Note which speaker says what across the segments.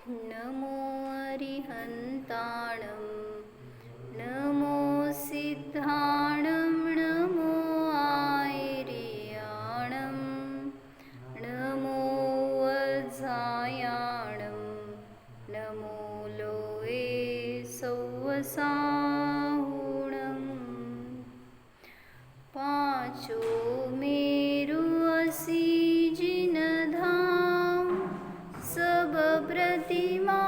Speaker 1: नमो अरिहन्ताणं नमो सिद्धाणं नमो आयर्याणं नमो वज्रायाणं नमो लोये सौवसाहुणं पांचो मेरु असी जिनधाम सब प्रतिमा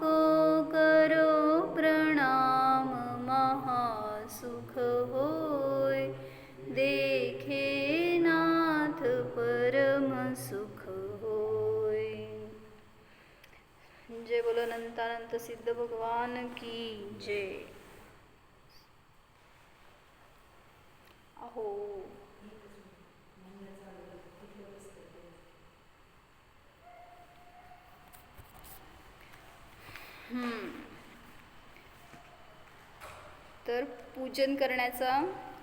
Speaker 1: को करो प्रणाम महासुख होय देखे नाथ परम सुख होय। जय बोलो अनंतानंत सिद्ध भगवान की जय। अहो तर पूजन करण्याचा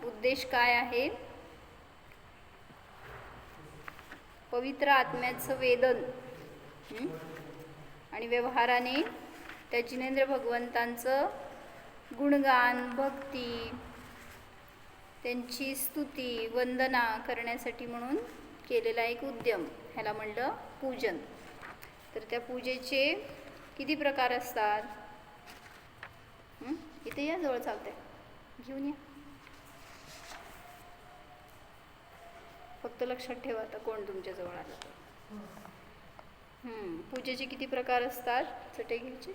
Speaker 1: उद्देश काय आहे? पवित्र आत्म्याचं वेदन आणि व्यवहाराने त्या जिनेंद्र भगवंतांचं गुणगान भक्ती त्यांची स्तुती वंदना करण्यासाठी म्हणून केलेला एक उद्यम, ह्याला म्हणलं पूजन। तर त्या पूजेचे किती प्रकार असतात? इथे या, जवळ चालतंय, घेऊन या। फक्त लक्षात ठेवा आता कोण तुमच्या जवळ आलं तर। पूजेचे किती प्रकार असतात? चटे घ्यायचे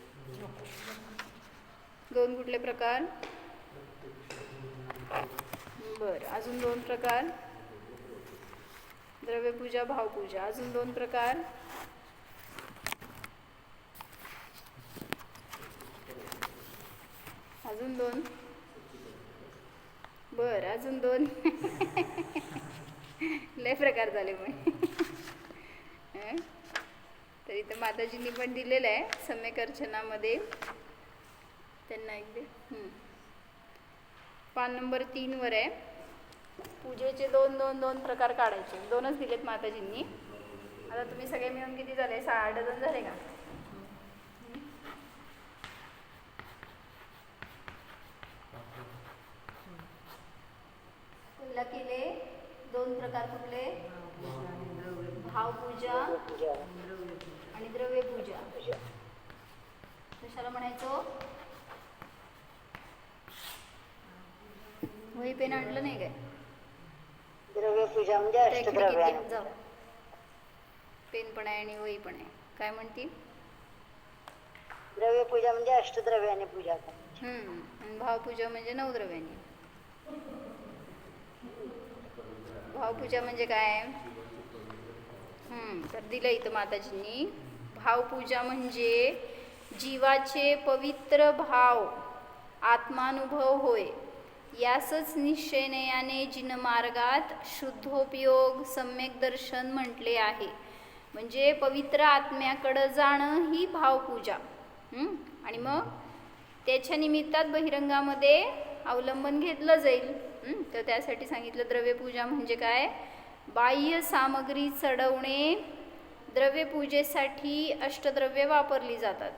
Speaker 1: 2 कुठले प्रकार? बरं, अजून 2 प्रकार? द्रव्यपूजा भावपूजा। अजून 2 प्रकार? अजून 2? बरं, अजून 2? लय प्रकार झाले पण। तर इथं माताजींनी पण दिलेलं आहे सम्यक अर्चनामध्ये, त्यांना एक दे। पान नंबर 3 वर आहे, पूजेचे 2 प्रकार काढायचे। 2च दिलेत माताजींनी। आता तुम्ही सगळे मिळून किती झाले? 6 डझन झाले का? पहिला केले 2 प्रकार कुठले? भावपूजा आणि द्रव्यपूजा। कशाला म्हणायचो? वही पेन आणलं नाही काय?
Speaker 2: द्रव्यपूजा म्हणजे अष्टद्रव्याने।
Speaker 1: जाऊ, पेन पण आहे आणि वही पण आहे। काय म्हणती?
Speaker 2: द्रव्यपूजा म्हणजे अष्टद्रव्याने पूजा करायची।
Speaker 1: आणि भावपूजा म्हणजे 9 द्रव्याने। भावपूजा म्हणजे काय? तर दिलं इथं माताजींनी। भावपूजा म्हणजे जीवाचे पवित्र भाव आत्मानुभव होय, यासच निश्चयनयाने जिनमार्गात शुद्धोपयोग सम्यक दर्शन म्हटले आहे। म्हणजे पवित्र आत्म्याकडं जाणं ही भावपूजा। आणि मग त्याच्या निमित्तात बहिरंगामध्ये अवलंबन घेतलं जाईल। तर त्यासाठी सांगितलं द्रव्यपूजा म्हणजे काय? बाह्य सामग्री चढवणे। द्रव्यपूजेसाठी अष्टद्रव्ये वापरली जातात।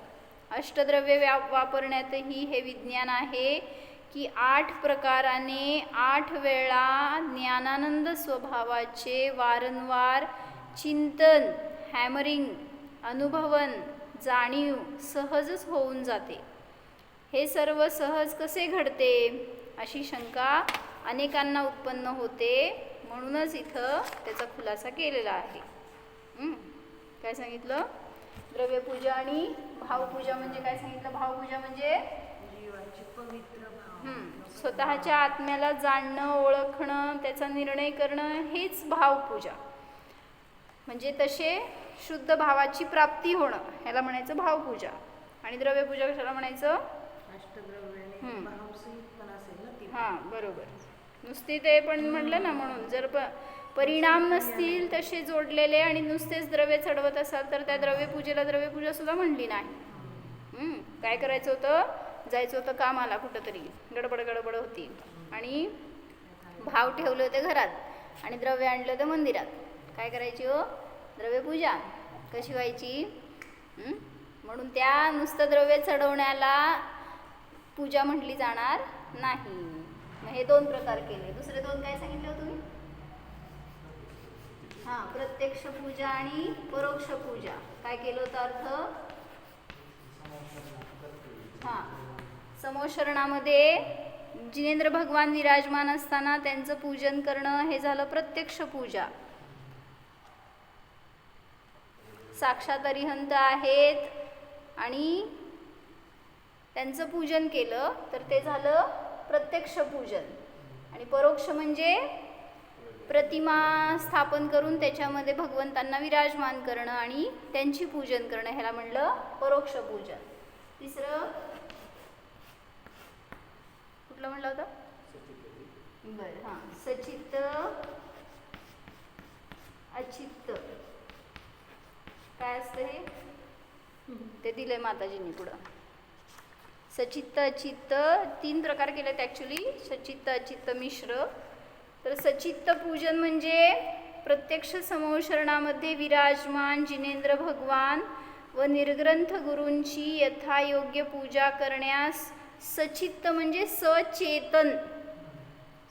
Speaker 1: अष्टद्रव्ये वापरण्यातही हे विज्ञान आहे की 8 प्रकाराने 8 वेळा ज्ञानानंद स्वभावाचे वारंवार चिंतन, हॅमरिंग, अनुभवन, जाणीव सहजच होऊन जाते। हे सर्व सहज कसे घडते अशी शंका अनेकांना उत्पन्न होते, म्हणूनच इथं त्याचा खुलासा केलेला आहे। काय सांगितलं? द्रव्यपूजा आणि भावपूजा म्हणजे काय सांगितलं? भावपूजा म्हणजे
Speaker 2: जीवाचे पवित्र भाव,
Speaker 1: स्वतःच्या आत्म्याला जाणणं, ओळखणं, त्याचा निर्णय करणं, हेच भावपूजा। म्हणजे तसे शुद्ध भावाची प्राप्ती होणं, ह्याला म्हणायचं भावपूजा। आणि द्रव्यपूजा कशाला म्हणायचं?
Speaker 2: अष्टद्रव्याने भावसहित पण असेल ना ती।
Speaker 1: बरोबर। नुसती ते पण म्हटलं ना, म्हणून जर परिणाम नसतील तसे जोडलेले आणि नुसतेच द्रव्य चढवत असाल तर त्या द्रव्यपूजेला द्रव्यपूजा सुद्धा म्हणली नाही। काय करायचं होतं? जायचं होतं कामाला कुठंतरी, गडबड होती आणि भाव ठेवले होते घरात आणि द्रव्य आणलं होतं मंदिरात। काय करायची हो? द्रव्यपूजा कशी व्हायची? म्हणून त्या नुसतं द्रव्य चढवण्याला पूजा म्हटली जाणार नाही. मग हे 2 प्रकार केले. दुसरे 2 काय सांगितले हो तुम्ही? हां, प्रत्यक्ष पूजा आणि परोक्ष पूजा. काय केलं होतं अर्थ? हां, समोशरणामध्ये जिनेंद्र भगवान विराजमान असताना त्यांचं पूजन करणं हे झालं प्रत्यक्ष पूजा. साक्षात अरिहंत आहेत आणि त्यांचं पूजन केलं तर ते झालं प्रत्यक्ष पूजन. आणि परोक्ष म्हणजे प्रतिमा स्थापन करून त्याच्यामध्ये भगवंतांना विराजमान करणं आणि त्यांची पूजन करणं, ह्याला म्हणलं परोक्ष पूजन. तिसरं कुठलं म्हणलं होतं? बरं, हां, सचित्त अचित्त. काय असतं हे? ते दिलंय माताजींनी पुढं. सचित्त अचित्त 3 प्रकार केलेत ॲक्च्युली, सचित्त अचित्त मिश्र. तर सचित्त पूजन म्हणजे प्रत्यक्ष समोशरणामध्ये विराजमान जिनेंद्र भगवान व निर्ग्रंथ गुरूंची यथायोग्य पूजा करण्यास सचित्त म्हणजे सचेतन,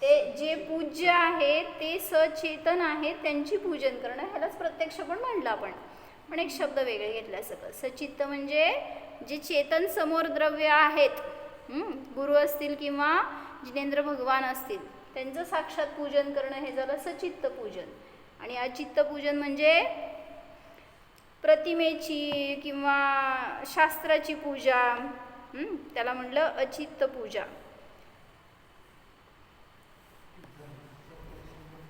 Speaker 1: ते जे पूज्य आहेत ते सचेतन आहेत त्यांची पूजन करणं, ह्यालाच प्रत्यक्ष पण म्हणलं आपण. पण एक शब्द वेगळे घेतला सगळं. सचित्त म्हणजे जे चेतन समोर द्रव्य आहेत, गुरु असतील किंवा जिनेंद्र भगवान असतील, त्यांचं साक्षात पूजन करणं हे झालं सचित्त पूजन. आणि अचित्त पूजन म्हणजे प्रतिमेची किंवा शास्त्राची पूजा, त्याला म्हणलं अचित्त पूजा.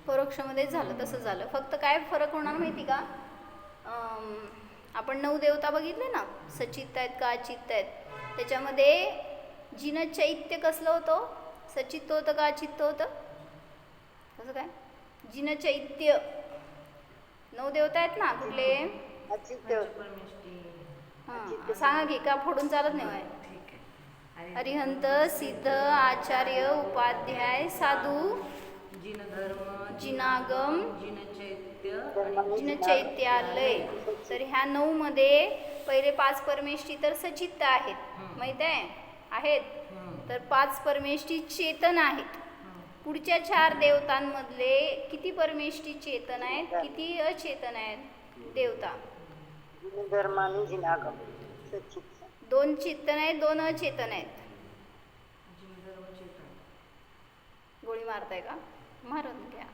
Speaker 1: परोक्षमध्ये झालं तसं झालं. फक्त काय फरक होणार माहिती का? आपण 9 देवता बघितले ना, सचित्त आहेत का अचित्त आहेत. त्याच्यामध्ये जिन चैत्य कसलं होतं? सचित्त होतं का अचित्त होतं? कसं काय? जिन चैत्य 9 देवता आहेत ना, कुठले? हां, सांगा की, का फोडून चालत नाही? अरिहंत, सिद्ध, आचार्य, उपाध्याय, साधू, जिनागम, जिनचैत्यालय. तर ह्या 9 मध्ये पहिले 5 परमेष्ठी तर सचित्त आहेत, माहित आहेत. तर 5 परमेष्ठी चेतन आहेत. पुढच्या 4 देवतांमधले किती परमेष्ठी चेतन आहेत, किती अचेतन आहेत देवता? 2 चेतन आहेत, 2 अचेतन आहेत. गोळी मारताय का? मारून घ्या.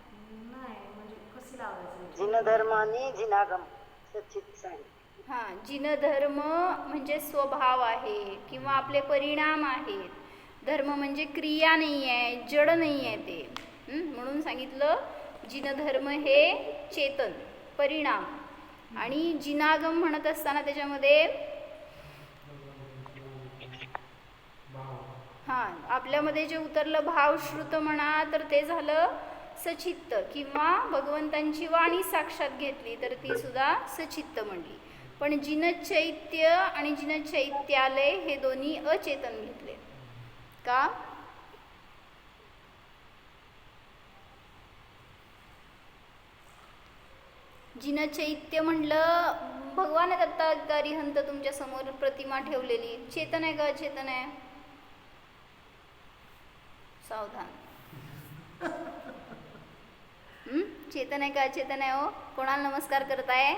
Speaker 1: हां, जिनधर्म म्हणजे स्वभाव आहे किंवा आपले परिणाम आहेत. धर्म म्हणजे क्रिया नाही आहे, जड नाही आहे ते. म्हणून सांगितलं जिनधर्म हे चेतन परिणाम. आणि जिनागम म्हणत असताना त्याच्यामध्ये हां, आपल्यामध्ये जे उतरलं भावश्रुत म्हणा तर ते झालं सचित्त, किंवा भगवंतांची वाणी साक्षात घेतली तर ती सुद्धा सचित्त म्हणली. पण जिनचैत्य आणि जिनचैत्यालय हे दोन्ही अचेतन घेतले का? जिनचैत्य म्हणलं भगवान दत्ता अरिहंत तुमच्या समोर प्रतिमा ठेवलेली, चेतन आहे का अचेतन आहे? सावधान. चेतन आहे का अचेतन आहे? हो, कोणाला नमस्कार करताय?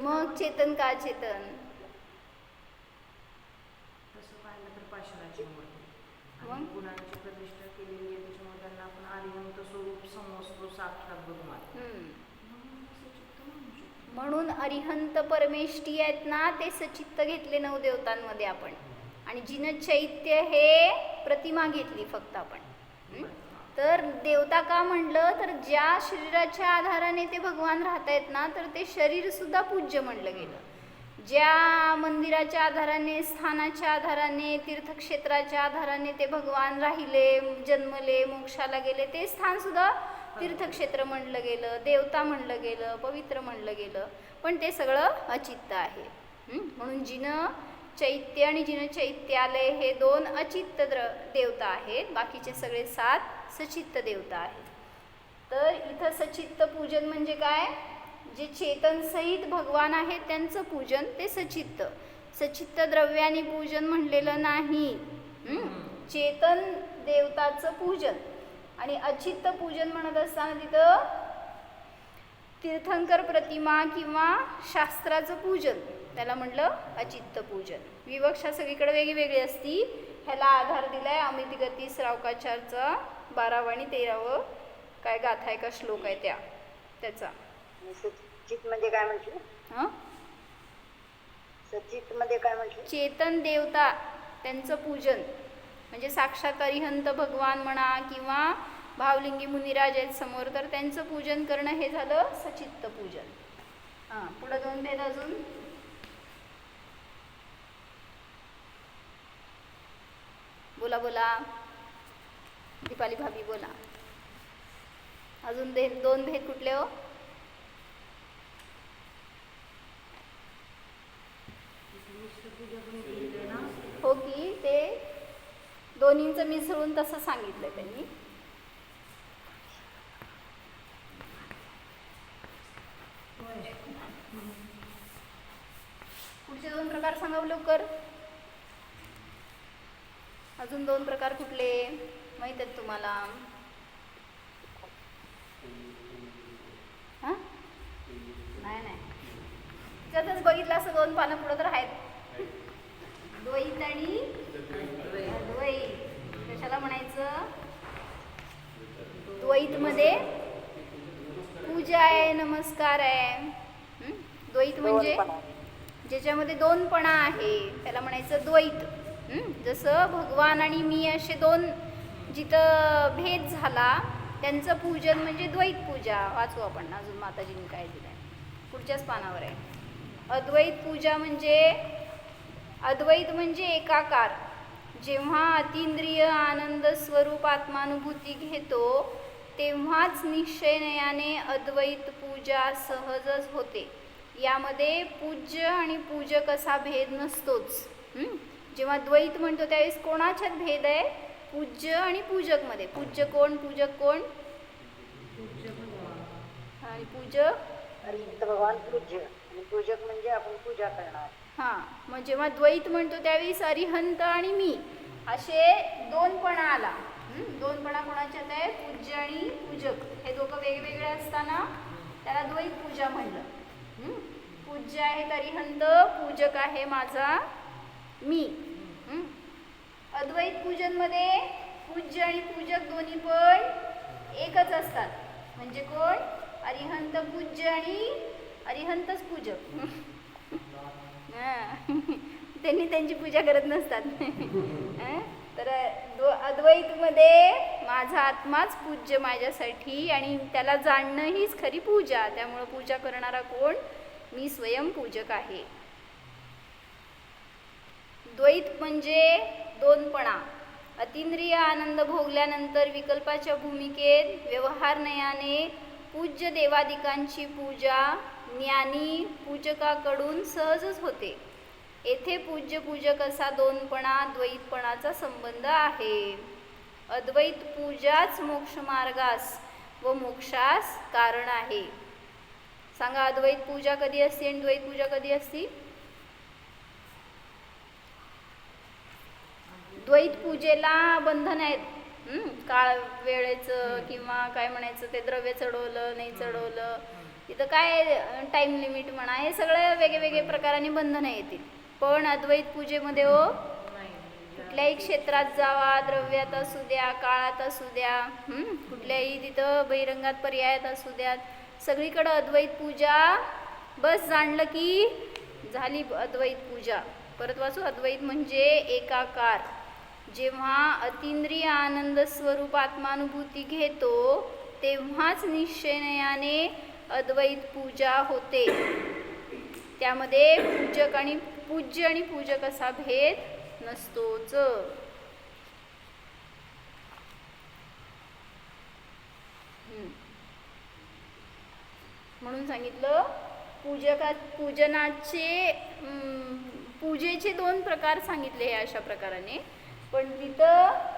Speaker 1: मग चेतन का अचेतन?
Speaker 2: गुणांची प्रतिष्ठा केलेली आहे, त्याच्यामुळे त्यांना आपण आदिवंत स्वरूप समजतो, साक्षात भगवान.
Speaker 1: म्हणून अरिहंत परमेष्ठी आहेत ना, ते सचित्त घेतले 9 देवतांमध्ये आपण. आणि जिनचैत्य हे प्रतिमा घेतली फक्त आपण. तर देवता का म्हणलं तर ज्या शरीराच्या आधाराने ते भगवान राहत आहेत ना, तर ते शरीर सुद्धा पूज्य म्हणलं गेलं. ज्या मंदिराच्या आधाराने, स्थानाच्या आधाराने, तीर्थक्षेत्राच्या आधाराने ते भगवान राहिले, जन्मले, मोक्षाला गेले, ते स्थान सुद्धा तीर्थक्षेत्र म्हणलं गेलं, देवता म्हणलं गेलं, पवित्र म्हणलं गेलं. पण ते सगळं अचित्त आहे. म्हणून जिन चैत्य आणि जिनचैत्यालय हे 2 अचित्त देवता आहेत, बाकीचे सगळे 7 सचित्त देवता आहेत. तर इथं सचित्त पूजन म्हणजे काय, जे चेतन सहित भगवान आहेत त्यांचं पूजन ते सचित्त. सचित्त द्रव्याने पूजन म्हणलेलं नाही, चेतन देवताचं पूजन. आणि अचित्त पूजन म्हणत असताना तिथं तीर्थंकर प्रतिमा किंवा शास्त्राचं पूजन, त्याला म्हटलं अचित्त पूजन. विवक्षा सगळीकडे वेगळी असती. ह्याला आधार दिलाय अमितगती श्रावकाचारचा 12वं आणि 13वं काय गाथा आहे का श्लोक आहे त्याचा.
Speaker 3: सचित मध्ये काय म्हटलं? सचित मध्ये काय म्हटलं?
Speaker 1: चेतन देवता त्यांचं पूजन म्हणजे साक्षात अरिहंत भगवान म्हणा किंवा भावलिंगी मुनिराज आहेत समोर, तर त्यांचं पूजन करणं हे झालं सचित्त पूजन. पुढे 2 भेद अजून. बोला बोला दीपाली भाभी बोला. अजून 2 भेद कुठले हो? हो की ते दोन्हींचं मिसळून तसं सांगितलं त्यांनी. पुढचे 2 प्रकार सांगा लवकर. अजून 2 प्रकार कुठले माहित आहेत तुम्हाला? नाही त्यातच बघितलं असं 2 पानं पुढं तर आहेत. द्वैत आणि अद्वैत. कशाला म्हणायचं? द्वैत मध्ये पूजा आहे, नमस्कार आहे. द्वैत म्हणजे ज्याच्यामध्ये 2पणा आहे त्याला म्हणायचं द्वैत. जसं भगवान आणि मी असे 2 जिथं भेद झाला त्यांचं पूजन म्हणजे द्वैत पूजा. वाचू आपण अजून माताजींनी काय दिलंय पुढच्याच पानावर आहे. अद्वैत म्हणजे एकाकार. जेव्हा अतींद्रिय आनंद स्वरूप आत्मानुभूती घेतो तेव्हाच निश्चययाने अद्वैत पूजा सहजच होते. यामध्ये पूज्य आणि पूजक असा भेद नसतोच. जेव्हा द्वैत म्हणतो त्यावेळेस कोणाच्यात भेद आहे? पूज्य आणि पूजक मध्ये. पूज्य कोण, पूजक कोण? आणि पूजक
Speaker 3: भगवान पूज्य आणि पूजक म्हणजे आपण पूजा करणार.
Speaker 1: मग जेव्हा द्वैत म्हणतो त्यावेळेस अरिहंत आणि मी असे 2पणा आला. 2पणा कोणाच्यात आहे? पूज्य आणि पूजक. हे दोघं वेगवेगळे असताना त्याला द्वैत पूजा म्हणलं. पूज्य आहे अरिहंत, पूजक आहे माझा मी. अद्वैत पूजन मध्ये पूज्य आणि पूजक दोन्ही पण एकच असतात. म्हणजे कोण? अरिहंत पूज्य आणि अरिहंतच पूजक. त्यांनी त्यांची पूजा करत नसतात. तर अद्वैत मध्ये माझा आत्माच पूज्य माझ्यासाठी आणि त्याला जाणणं हीच खरी पूजा. त्यामुळं पूजा करणारा कोण? मी स्वयं पूजक आहे. द्वैत म्हणजे 2पणा. अतींद्रिय आनंद भोगल्यानंतर विकल्पाच्या भूमिकेत व्यवहारनयाने पूज्य देवादिकांची पूजा ज्ञानी पूजकाकडून सहजच होते. येथे पूज्य पूजक असा 2पणा द्वैतपणाचा संबंध आहे. अद्वैत पूजाच मोक्षमार्गास व मोक्षास कारण आहे. सांगा अद्वैत पूजा कधी असते आणि द्वैत पूजा कधी असते? द्वैत पूजेला बंधन आहेत. काळ वेळेचं किंवा काय म्हणायचं ते द्रव्य चढवलं नाही चढवलं, तिथं काय टाइम लिमिट म्हणा, हे सगळं वेगवेगळे प्रकाराने बंधनं येतील. पण अद्वैत पूजेमध्ये हो कुठल्याही क्षेत्रात जावा, द्रव्यात असू द्या, काळात असू द्या, कुठल्याही तिथं बहिरंगात पर्यायात असू द्यात, सगळीकडं अद्वैत पूजा. बस जाणलं की झाली अद्वैत पूजा. परत वाचू. अद्वैत म्हणजे एकाकार. जेव्हा अतींद्रिय आनंद स्वरूप आत्मानुभूती घेतो तेव्हाच निश्चययाने अद्वैत पूजा होते. त्यामध्ये पूज्य आणि पूजक असा भेद नसतोच. म्हणून सांगितलं पूजनाचे पूजेचे 2 प्रकार सांगितले हे अशा प्रकाराने, पण तिथं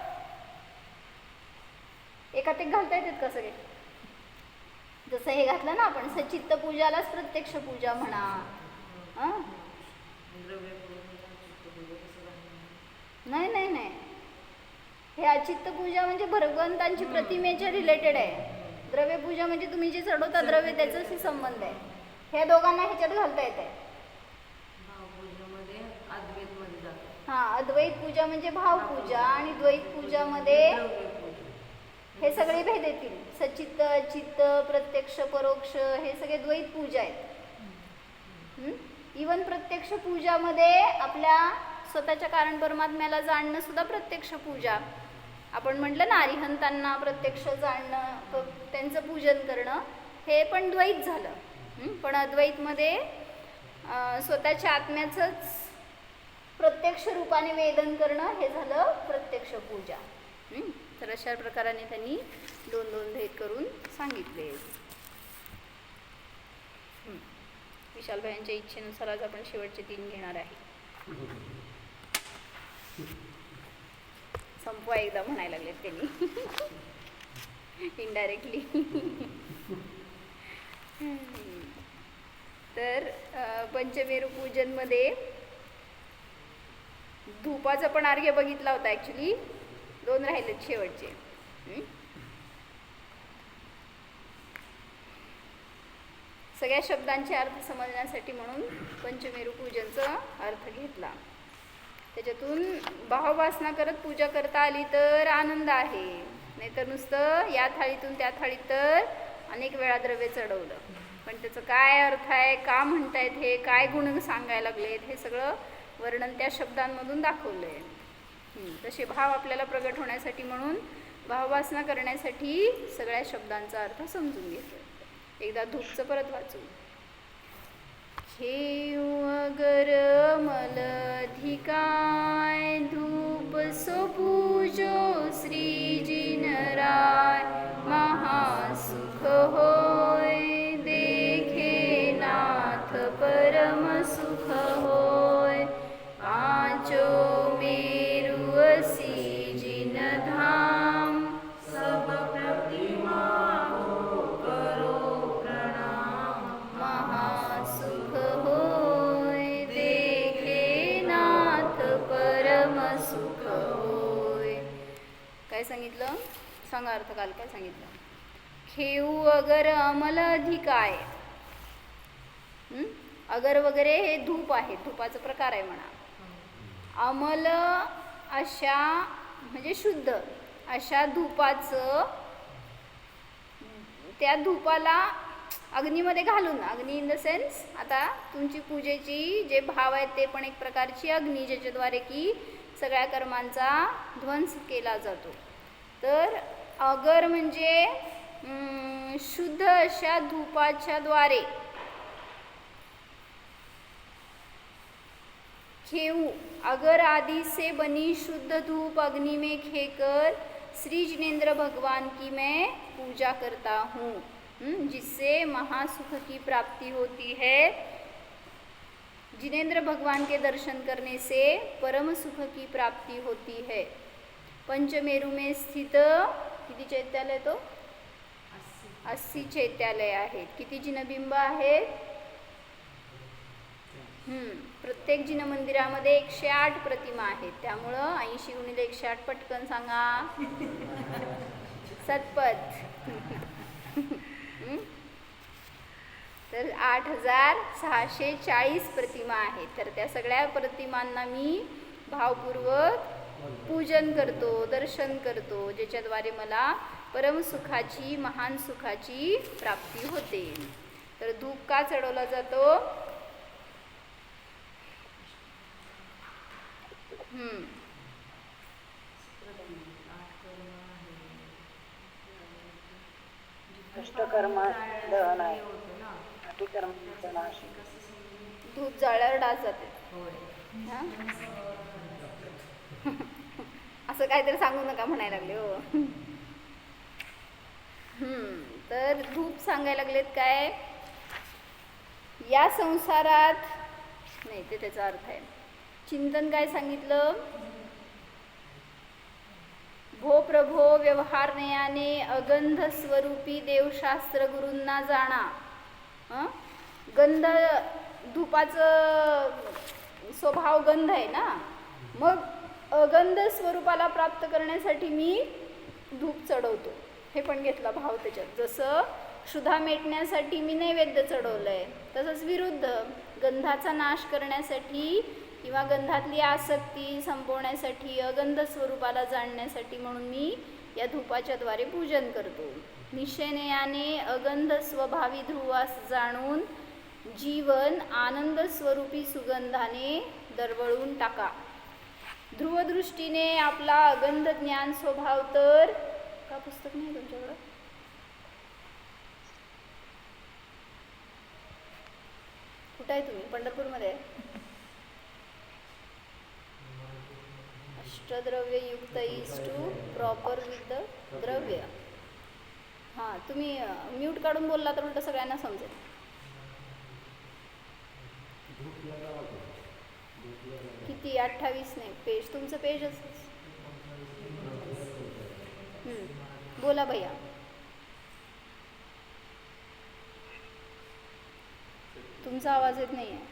Speaker 1: एकात एक घालता येतात का सगळे? जसं हे घातलं ना आपण, सचित्त पूजालाच प्रत्यक्ष पूजा म्हणा. हं? नाही नाही नाही, हे अचित्त पूजा म्हणजे भगवंतांची प्रतिमेच्या रिलेटेड आहे. द्रव्य पूजा म्हणजे तुम्ही जे चढवता द्रव्य त्याच्याशी संबंध आहे. हे दोघांना ह्याच्यात घालता येत आहे.
Speaker 2: भावपूजेमध्ये अद्वैतमध्ये जातो.
Speaker 1: हां, अद्वैत पूजा म्हणजे भावपूजा आणि द्वैत पूजामध्ये हे सगळे भेद येतील. सचित्त, अचित्त, प्रत्यक्ष, परोक्ष हे सगळे द्वैत पूजा आहेत. इवन प्रत्यक्ष पूजामध्ये आपल्या स्वतःच्या कारण परमात्म्याला जाणणं सुद्धा प्रत्यक्ष पूजा. आपण म्हटलं ना अरिहंतांना प्रत्यक्ष जाणणं, त्यांचं पूजन करणं, हे पण द्वैत झालं. पण अद्वैतमध्ये स्वतःच्या आत्म्याचंच प्रत्यक्ष रूपाने वेदन करणं हे झालं प्रत्यक्ष पूजा. तर अशा प्रकाराने त्यांनी 2 भेद करून सांगितले. विशालभाईंच्या इच्छेनुसार आज आपण शेवटचे 3 घेणार आहे. संपवा एकदा म्हणायला लागलेत त्यांनी इनडायरेक्टली. तर पंचमेरू पूजनमध्ये धूपाचा पण अर्घ्य बघितला होता. ॲक्च्युली 2 राहिलेत शेवटचे. सगळ्या शब्दांचे अर्थ समजण्यासाठी म्हणून पंचमेरू पूजनचा अर्थ घेतला. त्याच्यातून भाववासना करत पूजा करता आली तर आनंद आहे, नाहीतर नुसतं या थाळीतून त्या थाळीत तर अनेक वेळा द्रव्य चढवलं, पण त्याचं काय अर्थ आहे, का म्हणतायत, हे काय गुण सांगायला लागलेत, हे सगळं वर्णन त्या शब्दांमधून दाखवलं आहे. तसे भाव आपल्याला प्रगट होण्यासाठी म्हणून भाववासना करण्यासाठी सगळ्या शब्दांचा अर्थ समजून घेतला. एकदा धूपचं परत वाचू. घेऊ अगर मलधिकाय धूप सो पूजो श्रीजिनराय महासुख होय देखे नाथ परम सुख होय पांचो मेरु असी जिन धाम सब प्रतिमा हो करो प्रणाम महासुख होय देखे नाथ परम सुख होय. काय सांगितलं सांगा अर्थ? काल काय सांगितलं? खेऊ अगर अमल अधिकाय. अगर वगैरे हे धूप आहे, धूपाचा प्रकार आहे म्हणा. अमल अशा म्हणजे शुद्ध अशा धूपाचं, त्या धूपाला अग्नीमध्ये घालून, अग्नी इन द सेन्स आता तुमची पूजेची जे भाव आहेत ते पण एक प्रकारची अग्नी, ज्याच्याद्वारे की सगळ्या कर्मांचा ध्वंस केला जातो. तर अगर म्हणजे शुद्ध अशा धूपाच्या द्वारे खेऊ अगर आदि से बनी शुद्ध धूप अग्नि में खेकर श्री जिनेन्द्र भगवान की मैं पूजा करता हूँ, जिससे महासुख की प्राप्ति होती है. जिनेन्द्र भगवान के दर्शन करने से परम सुख की प्राप्ति होती है. पंचमेरू में स्थित किती चैत्यालय? तो 80 चैत्यालय आहेत. किती जिनबिंब आहेत? प्रत्येक जिन मंदिरामध्ये 108 प्रतिमा आहेत. त्यामुळं 80 गुणिले 108 पटकन सांगा. सतपथ. तर 8640 प्रतिमा आहेत. तर त्या सगळ्या प्रतिमांना मी भावपूर्वक पूजन करतो, दर्शन करतो, ज्याच्याद्वारे मला परमसुखाची, महान सुखाची प्राप्ती होते. तर धूप का चढवला जातो?
Speaker 3: अष्टकर्म दहन आहे, अतिकर्मांचा नाश.
Speaker 1: धूप जाळल्यावर डास जाते. असं काहीतरी सांगू नका म्हणायला लागले हो. तर धूप सांगायला लागलेत काय? या संसारात नाही, ते त्याचा अर्थ आहे. चिंतन काय सांगितलं? भो प्रभो व्यवहारनयाने अगंध स्वरूपी देवशास्त्र गुरूंना जाणा. गंध, धूपाचं स्वभाव गंध आहे ना, मग अगंध स्वरूपाला प्राप्त करण्यासाठी मी धूप चढवतो. हे पण घेतला भाव त्याच्यात. जसं क्षुधा मिटण्यासाठी मी नैवेद्य चढवलंय, तसंच विरुद्ध गंधाचा नाश करण्यासाठी किंवा गंधातली आसक्ती संपवण्यासाठी, अगंध स्वरूपाला जाणण्यासाठी म्हणून मी या धूपाच्या द्वारे पूजन करतो. निश्चयने अगंध स्वभावी ध्रुवास जाणून जीवन आनंद स्वरूपी सुगंधाने दरवळून टाका. ध्रुवदृष्टीने आपला अगंध ज्ञान स्वभाव तर का पुस्तक नाही तुमच्याकडं? कुठं आहे तुम्ही? पंढरपूरमध्ये आहे? अष्टद्रव्य युक्त is to proper with the द्रव्य. हां, तुम्ही म्यूट काढून बोलला तर उलट सगळ्यांना समजेल. किती? 28 नाही पेज, तुमचं पेजच. बोला भैया. तुमचा आवाज येत नाही आहे.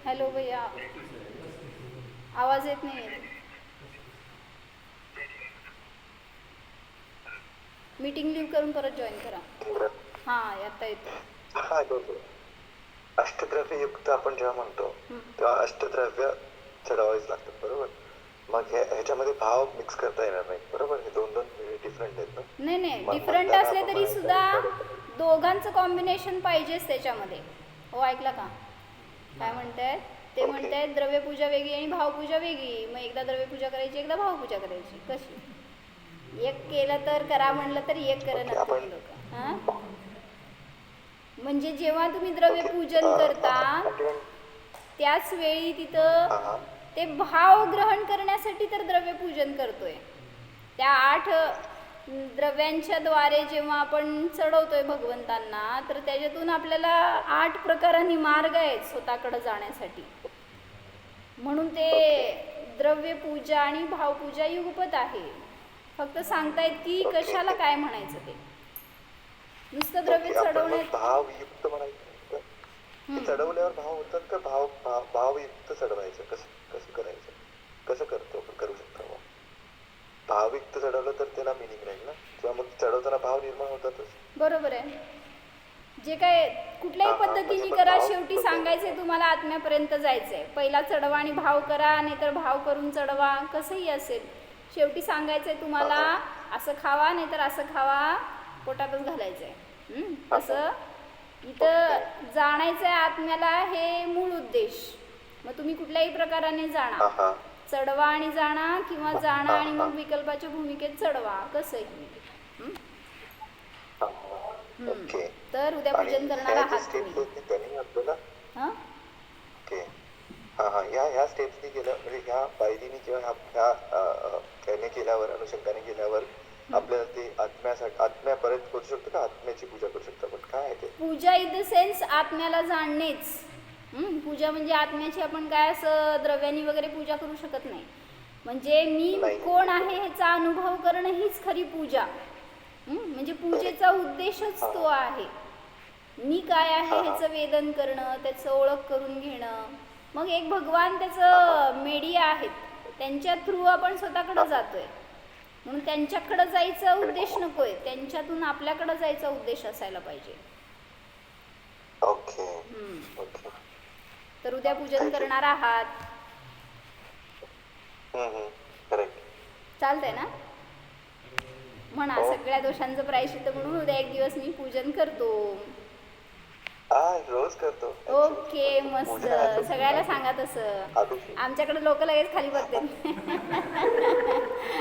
Speaker 1: हॅलो भैया, आवाज येत नाही आहे. मीटिंग लिव्ह करून परत जॉईन करा. हां, आता येतो.
Speaker 4: हा येतो. अष्टद्रव्य युक्त आपण जेव्हा म्हणतो तेव्हा अष्टद्रव्य चढवावीच लागतात, बरोबर? मग ह्याच्यामध्ये भाव मिक्स करता येणार नाही, बरोबर? हे दोन डिफरंट आहेत ना?
Speaker 1: नाही, डिफरंट असले तरी सुद्धा दोघांचं कॉम्बिनेशन पाहिजेच त्याच्यामध्ये. हो, ऐकला का काय म्हणतायत? ते म्हणतायत द्रव्यपूजा वेगळी आणि भावपूजा वेगळी. मग एकदा द्रव्यपूजा करायची, एकदा भावपूजा करायची. कशी? एक केलं तर करा म्हणलं तर एक करा नसतं लोक. हां, म्हणजे जेव्हा तुम्ही द्रव्यपूजन करता त्याच वेळी तिथं ते भाव ग्रहण करण्यासाठी तर द्रव्यपूजन करतोय. त्या 8 द्रव्यांच्या द्वारे जेव्हा आपण चढवतोय भगवंतांना, तर त्याच्यातून आपल्याला 8 प्रकारांनी मार्ग आहेत स्वतःकडे जाण्यासाठी. म्हणून ते द्रव्यपूजा आणि भावपूजा युगपत आहे. फक्त सांगतायत की कशाला काय म्हणायचं ते. नुसतं द्रव्य चढवण्यात
Speaker 4: भावयुक्त म्हणायचं. चढवल्यावर भाव होतात का? भावयुक्त चढवायचं कसं करायचं? कसं करतो आपण? करू शकतो. भावयुक्त चढवलं तर त्याला मिनिंग राहील ना, किंवा मग चढवताना भाव निर्माण होतातच.
Speaker 1: बरोबर आहे. जे काय कुठल्याही पद्धतीने करा, शेवटी सांगायचंय तुम्हाला आत्म्यापर्यंत जायचंय. पहिला चढवा आणि भाव करा, नाहीतर भाव करून चढवा, कसंही असेल. शेवटी सांगायचंय तुम्हाला असं खावा नाहीतर असं खावा, पोटातच घालायचंय. असं इथं जाणायचंय आत्म्याला, हे मूळ उद्देश. मग तुम्ही कुठल्याही प्रकाराने जाणा, चढवा आणि जाणा, किंवा जाणा आणि मग विकल्पाच्या भूमिकेत चढवा, कसंही. तर उद्या पूजन करणार आहात तुम्ही.
Speaker 4: ह्या स्टेप्सनी केलं म्हणजे ह्या पायरीने किंवा ह्या केल्यावर, अनुषंगाने केल्यावर आपल्याला ते आत्म्यापर्यंत पोहोचू शकतो का? आत्म्याची पूजा करू शकतो आपण. काय आहे ते
Speaker 1: पूजा? इन द सेन्स आत्म्याला जाणणेच. पूजा म्हणजे आत्म्याची आपण काय असं द्रव्यानी वगैरे पूजा करू शकत नाही. म्हणजे मी कोण आहे ह्याचा अनुभव करणं हीच खरी पूजा. म्हणजे पूजेचा उद्देशच तो आहे. मी काय आहे ह्याचं वेदन करणं, त्याचं ओळख करून घेणं. मग एक भगवान त्याचं मीडिया आहेत, त्यांच्या थ्रू आपण स्वतःकडे जातोय. म्हणून त्यांच्याकडे जायचा उद्देश नकोय, त्यांच्यातून आपल्याकडे जायचा उद्देश असायला पाहिजे. तर उद्या पूजन करणार आहात, चालतंय ना? म्हणा सगळ्या दोषांचं प्रायश्चित्त म्हणून उद्या एक दिवस मी पूजन करतो.
Speaker 4: रोज करतो.
Speaker 1: ओके, मस्त. सगळ्याला सांगा तसं. आमच्याकडे लोक लगेच खाली बघते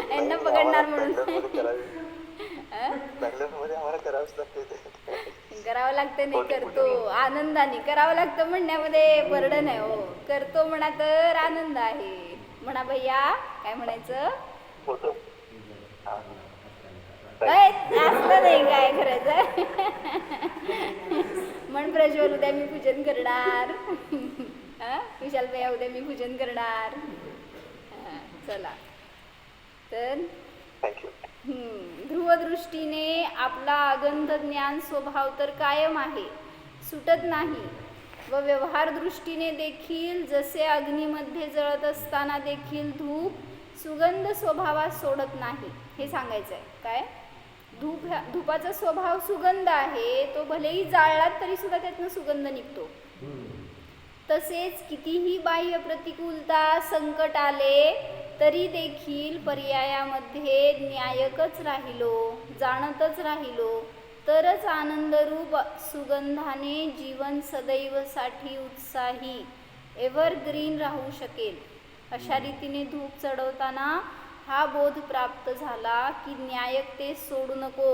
Speaker 1: यांना पकडणार म्हणून. करावं लागतं नाही, करतो आनंदाने. करावं लागतं म्हणण्यामध्ये बर्डन आहे. हो, करतो म्हणा तर आनंद आहे. म्हणा भैया, काय म्हणायचं? असलं नाही काय करायचं. म्हण प्रज्वल उद्या मी पूजन करणार. विशाल भैया उद्या मी पूजन करणार. चला तर
Speaker 4: थँक्यू.
Speaker 1: ध्रुवदृष्टीने आपला अगंध ज्ञान स्वभाव तर कायम आहे, सुटत नाही. व व्यवहार दृष्टीने देखील जसे अग्नीमध्ये जळत असताना देखील धूप सुगंध स्वभावात सोडत नाही, हे सांगायचं आहे. काय धूपाचा स्वभाव सुगंध आहे, तो भलेही जाळलात तरी सुद्धा त्यातनं सुगंध निघतो. तसेच कितीही बाह्य प्रतिकूलता संकट आले तरी देखील पर्यायामध्ये न्यायकच राहिलो, जाणतच राहिलो तरच आनंदरूप सुगंधाने जीवन सदैवसाठी उत्साही एव्हरग्रीन राहू शकेल. अशा रीतीने धूप चढवताना हा बोध प्राप्त झाला की न्यायक ते सोडू नको.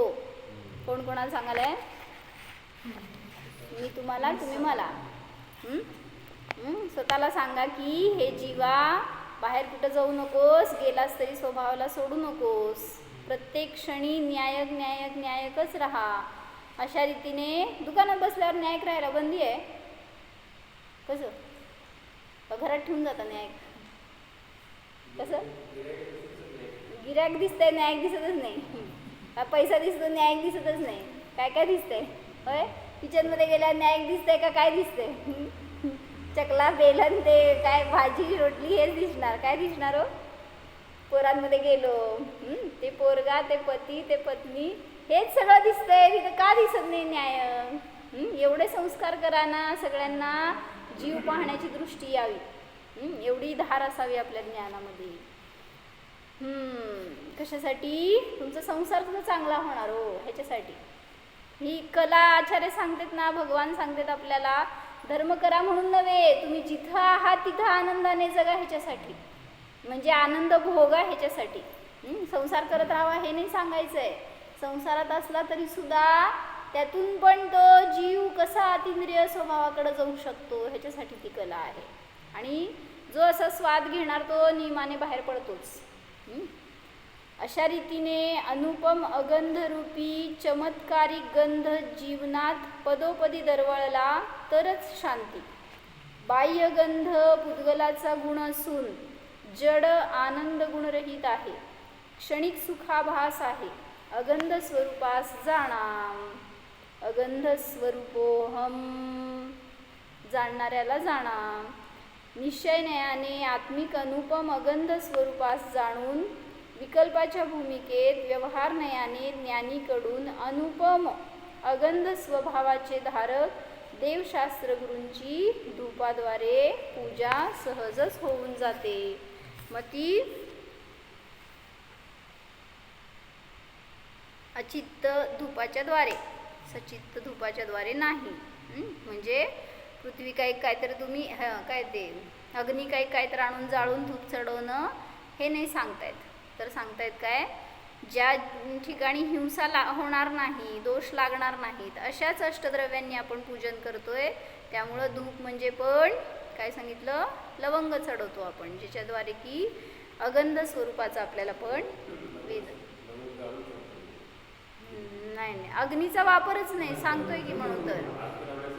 Speaker 1: कोण कोणाला सांगायलाय? मी तुम्हाला, तुम्ही मला. स्वतःला सांगा की हे जीवा बाहेर कुठं जाऊ नकोस, गेलास तरी स्वभावाला सोडू नकोस, प्रत्येक क्षणी न्यायक न्यायक न्यायकच राहा. अशा रीतीने दुकानात बसल्यावर न्यायक राहायला बंदी आहे. कसं घरात ठेवून जाता न्यायक? कसं गिऱ्हाईक दिसतंय, न्यायक दिसतच नाही. पैसा दिसतो, न्यायक दिसतच नाही. काय काय दिसतंय? होय, किचनमध्ये गेल्यावर न्यायक दिसतंय का काय दिसतंय? चकला बेलन ते काय भाजी रोटली हेच दिसणार. काय दिसणार हो? पोरांमध्ये गेलो, ते पोरगा, ते पती, ते पत्नी, हेच सगळं दिसतंय. तिथं का दिसत नाही न्याय? एवढे संस्कार करा ना, सगळ्यांना जीव पाहण्याची दृष्टी यावी, एवढी धार असावी आपल्या ज्ञानामध्ये. कशासाठी? तुमचा संसार तुझा चांगला होणार हो, ह्याच्यासाठी. ही कला आचार्य सांगतात ना, भगवान सांगतात आपल्याला, धर्म करा म्हणून नव्हे, तुम्ही जिथं आहात तिथं आनंदाने जगा, ह्याच्यासाठी. म्हणजे आनंद भोगा, ह्याच्यासाठी. संसार करत राहावा हे नाही सांगायचं आहे. संसारात असला तरी सुद्धा त्यातून पण तो जीव कसा अतिंद्रिय स्वभावाकडे जाऊ शकतो, ह्याच्यासाठी ती कला आहे. आणि जो असा स्वाद घेणार तो नियमाने बाहेर पडतोच. अशा रीतीने अनुपम अगंधरूपी चमत्कारिक गंध जीवनात पदोपदी दरवळला तरच शांती. बाह्यगंध पुद्गलाचा गुण असून जड आनंद गुणरहित आहे, क्षणिक सुखाभास आहे. अगंध स्वरूपास जाणा, अगंध स्वरूपोहम, जाणणाऱ्याला जाणा. निश्चयनयाने आत्मिक अनुपम अगंध स्वरूपास जाणून विकल्पाच्या भूमिकेत व्यवहारनयाने ज्ञानीकडून अनुपम अगंध स्वभावाचे धारक देवशास्त्र गुरूंची धूपाद्वारे पूजा सहजच होऊन जाते. मग ती अचित्त धूपाच्या द्वारे, सचित्त धूपाच्या द्वारे नाही. म्हणजे पृथ्वी काहीतरी तुम्ही काय ते अग्नी काहीतरी आणून जाळून धूप चढवणं हे नाही सांगतायत. तर सांगतायत काय, ज्या ठिकाणी हिंसा होणार नाही, दोष लागणार नाहीत, अशाच अष्टद्रव्यांनी आपण पूजन करतोय. त्यामुळं धूप म्हणजे पण काय सांगितलं, लवंग चढवतो आपण, ज्याच्याद्वारे की अगंध स्वरूपाचा आपल्याला पण वेद. नाही, अग्नीचा वापरच नाही सांगतोय की. म्हणून तर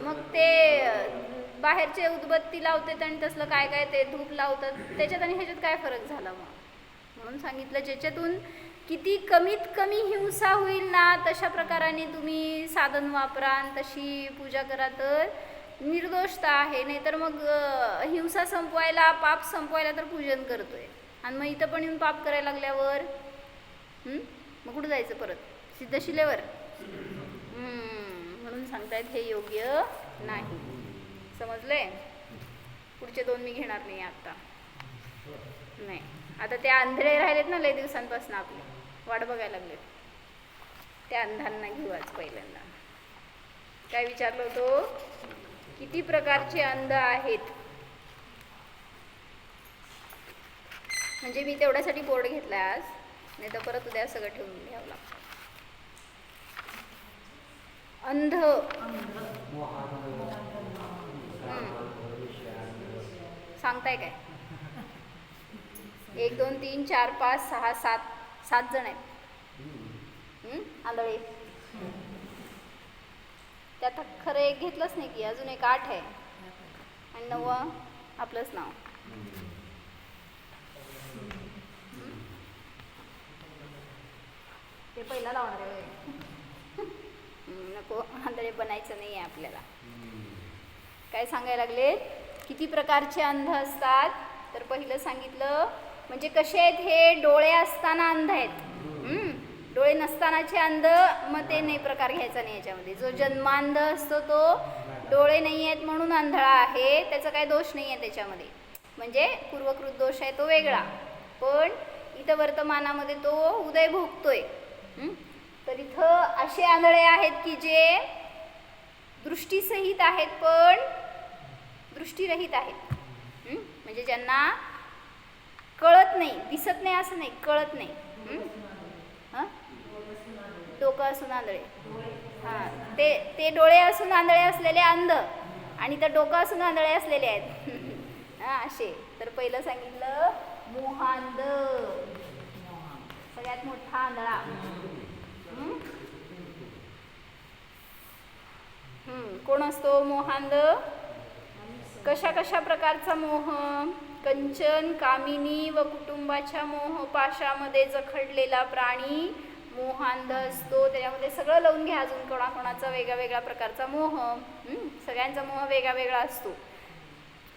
Speaker 1: मग ते बाहेरचे उदबत्ती लावतात आणि तसलं काय काय ते धूप लावतात, त्याच्यात आणि ह्याच्यात काय फरक झाला मग? म्हणून सांगितलं ज्याच्यातून किती कमीत कमी हिंसा होईल ना, तशा प्रकाराने तुम्ही साधन वापरा आणि तशी पूजा करा तर निर्दोषता आहे. नाहीतर मग हिंसा संपवायला, पाप संपवायला तर पूजन करतोय आणि मग इथं पण येऊन पाप करायला लागल्यावर मग कुठं जायचं परत? सिद्धशिलेवर. म्हणून सांगतायत हे योग्य नाही. समजले? पुढचे 2 मी घेणार नाही आता. नाही, आता ते अंधळे राहिलेत ना लय दिवसांपासून, आपले वाट बघायला लागलेत. त्या अंधांना घेऊ आज पहिल्यांदा. काय विचारलं होतो? किती प्रकारचे अंध आहेत? म्हणजे मी तेवढ्यासाठी बोर्ड घेतला आज, नाही तर परत उद्या सगळं ठेवून घ्यावं लागतं. अंध सांगताय काय? 1 2 3 4 5 6 7 जण आहेत. आंधळे. त्यात खरं एक घेतलंच नाही की अजून एक 8 आहे आणि 9 आपलंच नाव. ते पहिला लावणार आहे. नको, आंधळे बनायचं नाही आहे आपल्याला. काय सांगायला लागले, किती प्रकारचे अंध असतात. तर पहिलं सांगितलं म्हणजे कसे आहेत हे, डोळे असताना अंध आहेत. डोळे नसतानाचे अंध, मग ते नाही प्रकार घ्यायचा नाही याच्यामध्ये. जो जन्मांध असतो तो डोळे नाही आहेत म्हणून आंधळा आहे, त्याचा काही दोष नाही आहे त्याच्यामध्ये, म्हणजे पूर्वकृत दोष आहे तो वेगळा. पण इथं वर्तमानामध्ये तो उदय भोगतोय. तर इथं असे आंधळे आहेत की जे दृष्टीसहित आहेत पण दृष्टीरहित आहेत. म्हणजे ज्यांना कळत नाही, दिसत नाही असं नाही, कळत नाही. डोकं असून आंधळे. हां, ते डोळे असून आंधळे असलेले अंध आणि तर डोकं असून आंधळे असलेले आहेत. हां, असे. तर पहिलं सांगितलं मोहांध, सगळ्यात मोठा आंधळा. कोण असतो मोहांध? कशा कशा प्रकारचा मोह? कंचन, कामिनी व कुटुंबाच्या मोह पाशामध्ये जखडलेला प्राणी मोहांध असतो. त्याच्यामध्ये सगळं लावून घ्या, अजून कोणाकोणाचा वेगळा वेगळा प्रकारचा मोह. सगळ्यांचा मोह वेगळा वेगळा असतो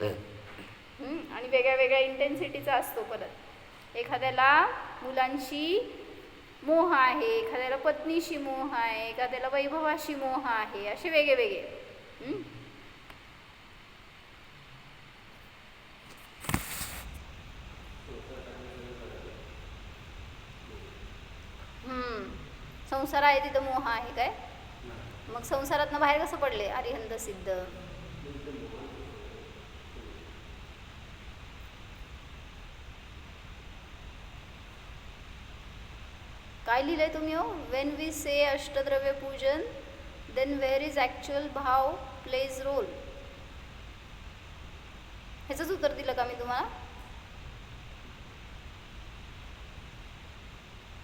Speaker 1: आणि वेगळ्या वेगळ्या इंटेन्सिटीचा असतो. परत एखाद्याला मुलांशी मोह आहे, एखाद्याला पत्नीशी मोह आहे, एखाद्याला वैभवाशी मोह आहे, असे वेगळे वेगळे. संसार आहे तिथं मोह आहे काय? मग संसारातनं बाहेर कसं पडले? अरिहंत सिद्ध. काय लिहिलंय तुम्ही हो? वेन वी से अष्टद्रव्य पूजन देन वेअर इज ॲक्च्युअल भाव प्लेज रोल. ह्याचंच उत्तर दिलं का मी तुम्हाला?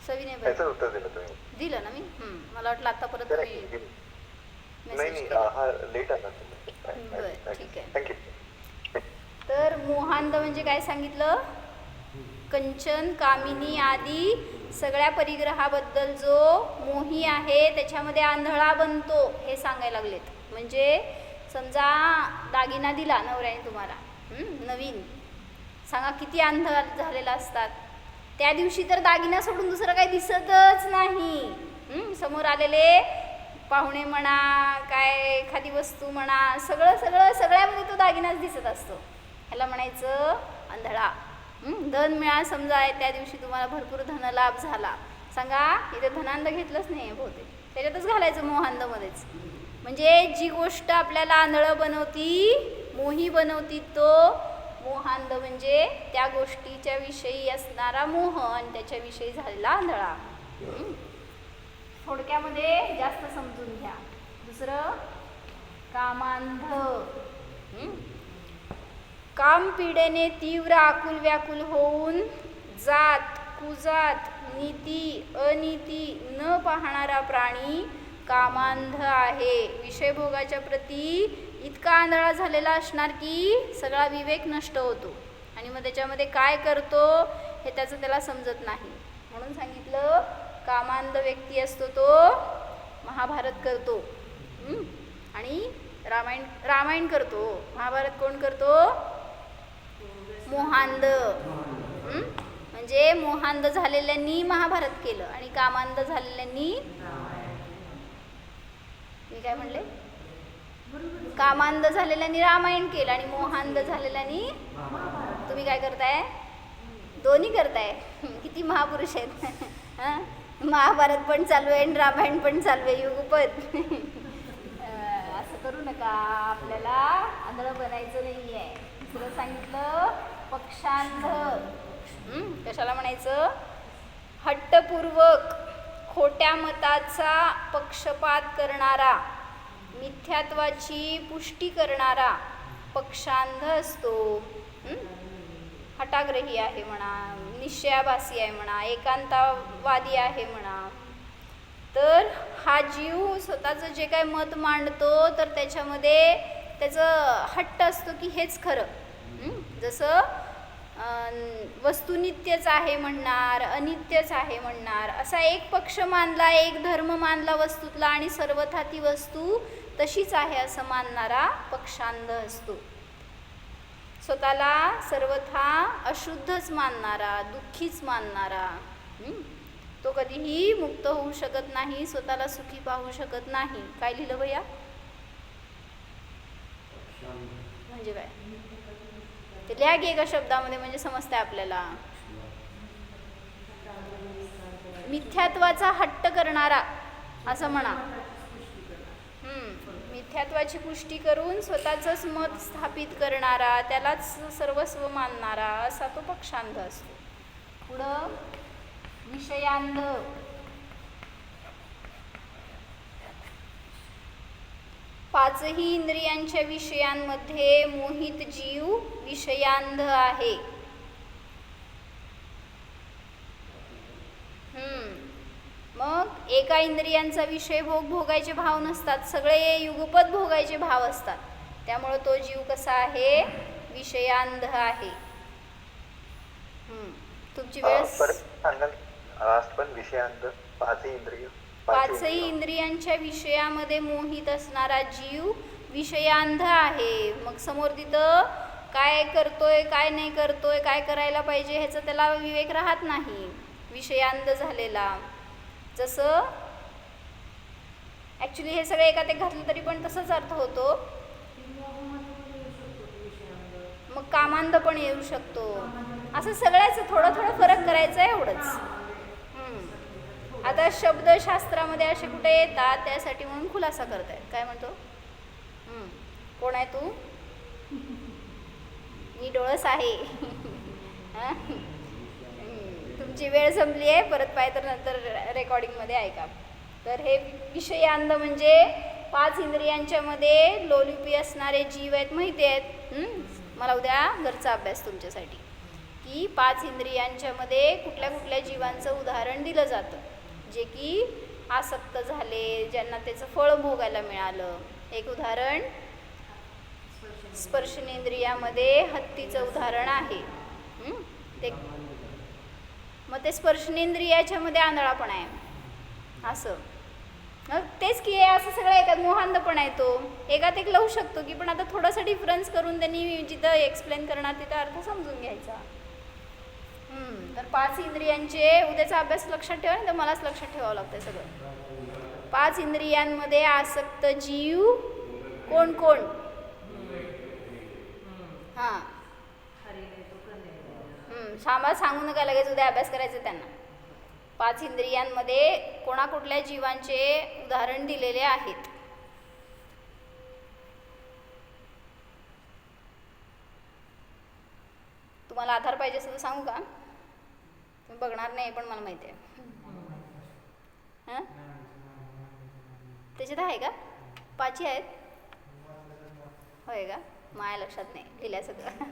Speaker 1: सविने
Speaker 4: उत्तर दिलं तुम्ही.
Speaker 1: दिलं ना मी. मला वाटलं आता परत तुम्ही मेसेज
Speaker 4: लेट आला.
Speaker 1: बरं, ठीक आहे.
Speaker 4: थँक्यू.
Speaker 1: तर मोहांध म्हणजे काय सांगितलं? कंचन, कामिनी आदी सगळ्या परिग्रहाबद्दल जो मोही आहे त्याच्यामध्ये आंधळा बनतो हे सांगायला लागलेत. म्हणजे समजा दागिना दिला नवऱ्याने तुम्हाला नवीन, सांगा किती अंध झालेला असतात. त्या दिवशी तर दागिना सोडून दुसरं काही दिसतच नाही. समोर आलेले पाहुणे म्हणा, काय एखादी वस्तू म्हणा, सगळ्यामध्ये तो दागिनाच दिसत असतो. ह्याला म्हणायचं आंधळा. धन मिळा समजा आहे, त्या दिवशी तुम्हाला भरपूर धनलाभ झाला, सांगा इथे धनांध घेतलंच नाही बहुतेक, त्याच्यातच घालायचं मोहांधमध्येच. म्हणजे जी गोष्ट आपल्याला आंधळं बनवती, मोही बनवती, तो मोहांध म्हणजे त्या गोष्टीच्या विषयी असणारा मोह आणि त्याच्याविषयी झालेला आंधळा. थोडक्यामध्ये जास्त समजून घ्या. दुसरं कामांध. काम पिढेने तीव्र आकुल व्याकुल होऊन जात कुजात नीती अनीती न पाहणारा प्राणी कामांध आहे. विषयभोगाच्या प्रती इतका आंधळा झालेला असणार की सगळा विवेक नष्ट होतो आणि मग त्याच्यामध्ये काय करतो हे त्याचं त्याला समजत नाही. म्हणून सांगितलं कामांध व्यक्ती असतो तो महाभारत करतो आणि रामायण करतो. महाभारत कोण करतो? मोहांध. म्हणजे मोहांध झालेल्यांनी महाभारत केलं आणि कामांध झालेल्यांनी, मी काय म्हणले, कामांध झालेल्यांनी रामायण केलं आणि मोहांध झालेल्यांनी, तुम्ही काय करताय? दोन्ही करताय. किती महापुरुष आहेत. महाभारत पण चालू आहे आणि रामायण पण चालू आहे, युगपद. असं करू नका, आपल्याला आंधळं बनायचं नाही आहे. दुसरं सांगितलं पक्षांध. कशाला म्हणायचं? हट्टपूर्वक खोट्या मताचा पक्षपात करणारा, मिथ्यात्वाची पुष्टी करणारा पक्षांध असतो. हटाग्रही आहे म्हणा, निश्चयाभासी आहे म्हणा, एकांतवादी आहे म्हणा, तर हा जीव स्वतःचं जे काय मत मांडतो तर त्याच्यामध्ये त्याचं हट्ट असतो की हेच खरं. जसं वस्तू नित्यच आहे म्हणणार, अनित्यच आहे म्हणणार, असा एक पक्ष मानला, एक धर्म मानला वस्तूतला आणि सर्वथा ती वस्तू तशीच आहे असं मानणारा पक्षांध असतो. स्वतःला सर्वथा अशुद्धच मानणारा, दुःखीच मानणारा, तो कधीही मुक्त होऊ शकत नाही, स्वतःला सुखी पाहू शकत नाही. काय लिहिलं भैया? म्हणजे काय ते लिहा की एका शब्दामध्ये, म्हणजे समजतंय आपल्याला. मिथ्यात्वाचा हट्ट करणारा असं म्हणा. मिथ्यात्वाची पुष्टी करून स्वतःचंच मत स्थापित करणारा, त्यालाच सर्वस्व मानणारा असा तो पक्षांध असतो. पुढं विषयांध. पाचही इंद्रियांच्या विषयांमध्ये मोहित जीव विषयांध आहे. मग एका इंद्रियांचा विषय भोगायचे भाव नसतात, सगळे युगपत भोगायचे भाव असतात. त्यामुळे तो जीव कसा आहे? विषयांध आहे. तुमची वेळ.
Speaker 4: पण विषयांध पाचही इंद्रिय,
Speaker 1: पाचही इंद्रियांच्या विषयामध्ये मोहित असणारा जीव विषयांध आहे. मग समोर तिथं काय करतोय, काय नाही करतोय, काय करायला पाहिजे ह्याचा त्याला विवेक राहत नाही, विषयांध झालेला. जसं ॲक्च्युली हे सगळं एका ते घातलं तरी पण तसंच अर्थ होतो. मग कामांध पण येऊ शकतो. असं सगळ्याचं थोडं थोडं फरक करायचं आहे, एवढंच. आता शब्दशास्त्रामध्ये असे कुठे येतात त्यासाठी म्हणून खुलासा करतायत. काय म्हणतो? कोण आहे तू? मी डोळस आहे. तुमची वेळ संपली आहे, परत पाहिजे तर नंतर रेकॉर्डिंगमध्ये ऐका. तर हे विषयांध म्हणजे पाच इंद्रियांच्या मध्ये लोलुपी असणारे जीव आहेत, माहिती आहेत. मला उद्या घरचा अभ्यास तुमच्यासाठी, की पाच इंद्रियांच्या मध्ये कुठल्या कुठल्या जीवांचं उदाहरण दिलं जातं जे की आसक्त झाले, ज्यांना त्याचं फळ भोगायला मिळालं. एक उदाहरण स्पर्शनेंद्रियामध्ये हत्तीचं उदाहरण आहे. ते मग ते स्पर्शनेंद्रियाच्या मध्ये आंधळापणा आहे असं. तेच की असं सगळं एकात मोहांध पण आहे. तो एकात एक लावू शकतो की, पण आता थोडासा डिफरन्स करून त्यांनी जिथं एक्सप्लेन करणार तिथं अर्थ समजून घ्यायचा. तर पाच इंद्रियांचे उद्याचा अभ्यास लक्षात ठेवा, नाही तर मलाच लक्षात ठेवावं लागतं सगळं. पाच इंद्रियांमध्ये आसक्त जीव कोण कोण? हां, सांगू नका लगेच, उद्या अभ्यास करायचं त्यांना. पाच इंद्रियांमध्ये कोणाकुठल्या जीवांचे उदाहरण दिलेले आहेत? तुम्हाला आधार पाहिजे असेल तर सांगू का? तुम्ही बघणार नाही पण मला माहिती आहे. हां, त्याच्यात आहे का? पाची आहेत? होय का? माया लक्षात नाही, लिहिल्या सगळं.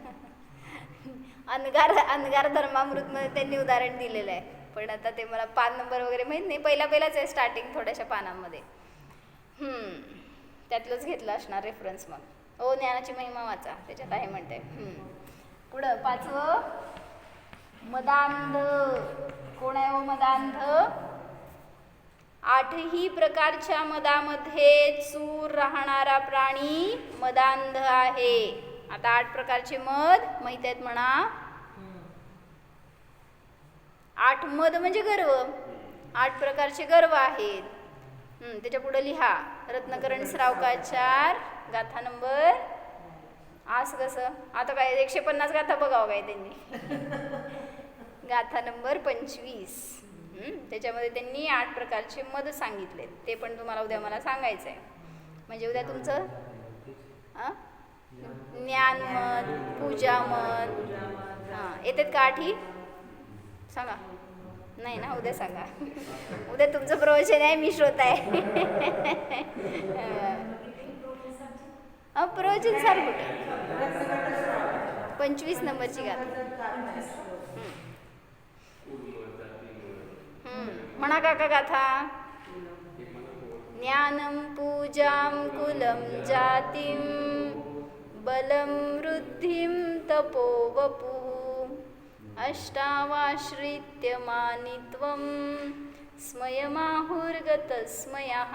Speaker 1: अनगार धर्मामृतमध्ये त्यांनी उदाहरण दिलेलं आहे, पण आता ते मला पान नंबर वगैरे माहीत नाही. पहिलाच आहे स्टार्टिंग थोड्याशा पानांमध्ये. त्यातलंच घेतलं असणार रेफरन्स. मग ओ ज्ञानाची महिमा वाचा, त्याच्यात आहे म्हणते. पुढं पाचवं मदांध. कोण आहे ओ मदांध? आठही प्रकारच्या मदामध्ये चूर राहणारा प्राणी मदांध आहे. आता 8 प्रकारचे मद माहित आहेत म्हणा. 8 मद म्हणजे गर्व. 8 प्रकारचे गर्व आहेत. त्याच्या पुढे लिहा रत्नकरण श्रावकाचार गाथा नंबर. असं कसं आता काय 150 गाथा बघावं काय त्यांनी. गाथा नंबर 25. त्याच्यामध्ये त्यांनी 8 प्रकारचे मद सांगितले. ते पण तुम्हाला उद्या मला सांगायचं आहे. म्हणजे उद्या तुमचं ज्ञानमद, पूजामद येतात का 8ही? सांगा. नाही ना, उद्या सांगा. उद्या तुमचं प्रवचन आहे, मी श्रोता आहे. प्रवचन सार कुठे? 25 नंबरची गाथा. म्हणा काका गाथा. ज्ञानं पूजां कुलं जातिं बलं वृद्धिं तपो वपुः अष्टावाश्रित्य मानित्वं स्मयमाहुर्गतस्मयः.